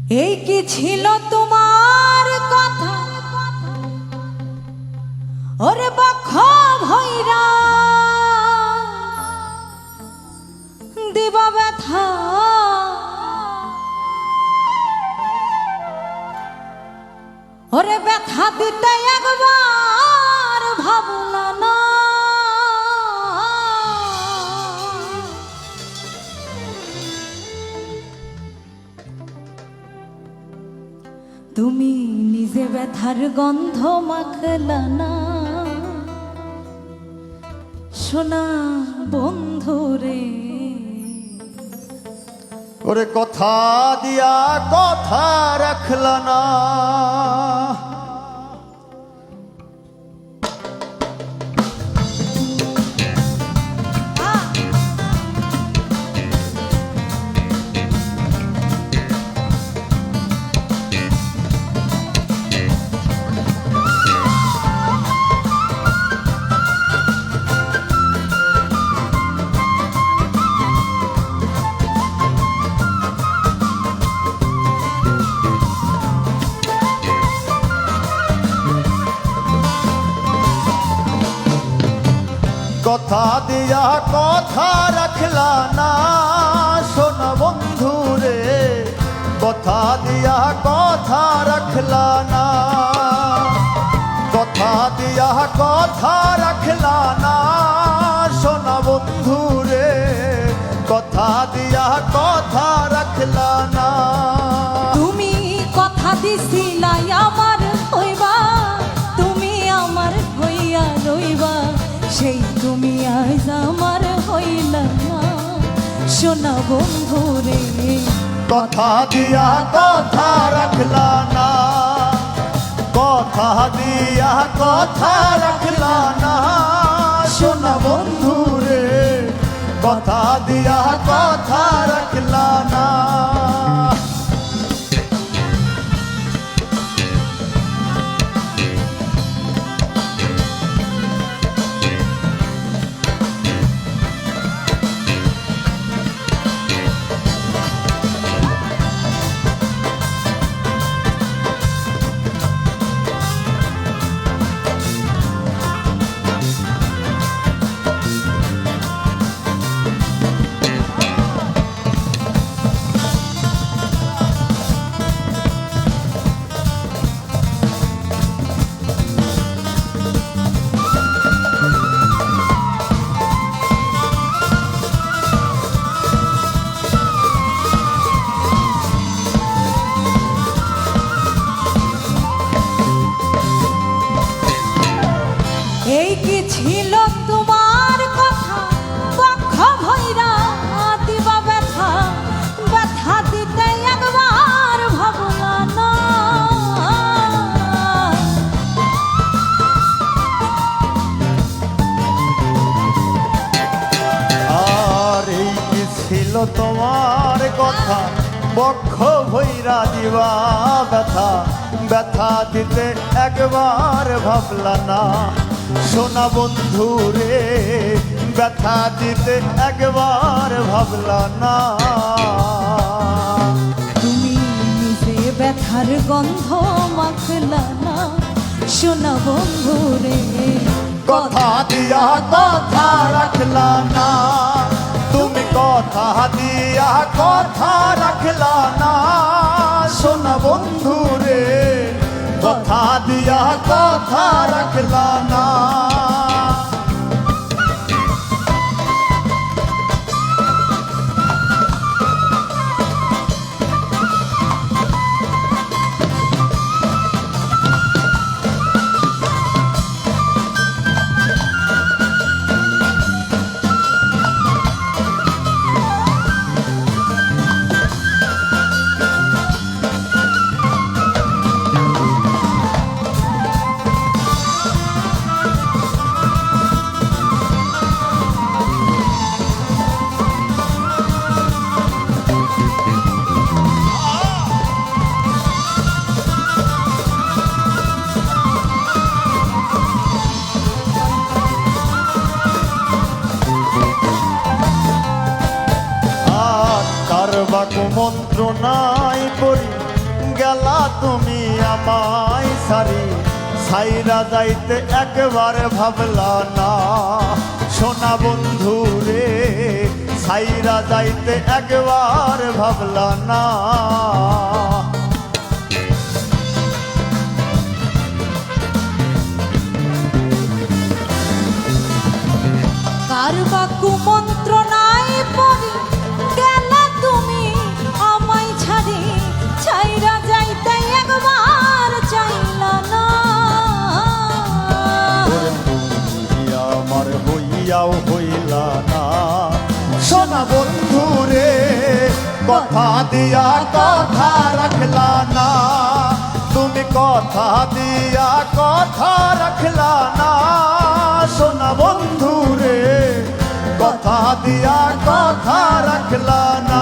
এই কি ছিল তোমার কথা ওরে বক্ষ ভৈরা দিবা ব্যথা ওরে ব্যথা দিতে একবার ভাবলা না তুমি নিজে ব্যথার গন্ধ মাখলা না সোনা বন্ধুরে ওরে কথা দিয়া কথা রাখলা না কথা দিয়া কথা রাখলা না সোনা বন্ধুরে কথা দিয়া কথা রাখলা না কথা দিয়া কথা রাখলা না সোনা বন্ধুরে কথা দিয়া কথা রাখলা না তুমি কথা দিছিলাই আমার হইবা তুমি আমার হইয়া রইবা সেই তুমি আজ আমার হইলা না সোনা বন্ধুরে কথা দিয়া কথা রাখলা না কথা দিয়া কথা রাখলা না সোনা বন্ধুরে কথা দিয়া কথা রাখলা না এই কি ছিল তোমার কথা বক্ষ ভৈরা দিবা ব্যথা ব্যথা দিতে একবার ভাবলা না আর এই কি ছিল তোমার কথা বক্ষ ভৈরা দিবা ব্যথা ব্যথা দিতে একবার ভাবলা না সোনা বন্ধুরে ব্যথা দিতে একবার ভাবলা না তুমি নিজে ব্যথার গন্ধ মাখলা না সোনা বন্ধুরে কথা দিয়া কথা রাখলা না তুমি কথা দিয়া কথা রাখলা না সোনা বন্ধুরে কথা দিয়া কথা রাখলা না বাক মন্ত্রণায় পড়ি গেলা তুমি আমায় সারি, সাইরা যাইতে একবার ভাবলা না। সোনা বন্ধু রে, সাইরা যাইতে একবার ভাবলা না। কার বা কুমন্ত্রণায় পড়ে গেলা তুমি আমায় ছাড়ি, ছাইরা যাইতে একবার চাইলা না। ওরে তুমি আমার হইয়াও হইলা না। সোনা বন্ধু রে, কথা দিয়া কথা রাখলা না। তুমি কথা দিয়া কথা রাখলা না। সোনা বন্ধু রে, কথা দিয়া কথা রাখলা না।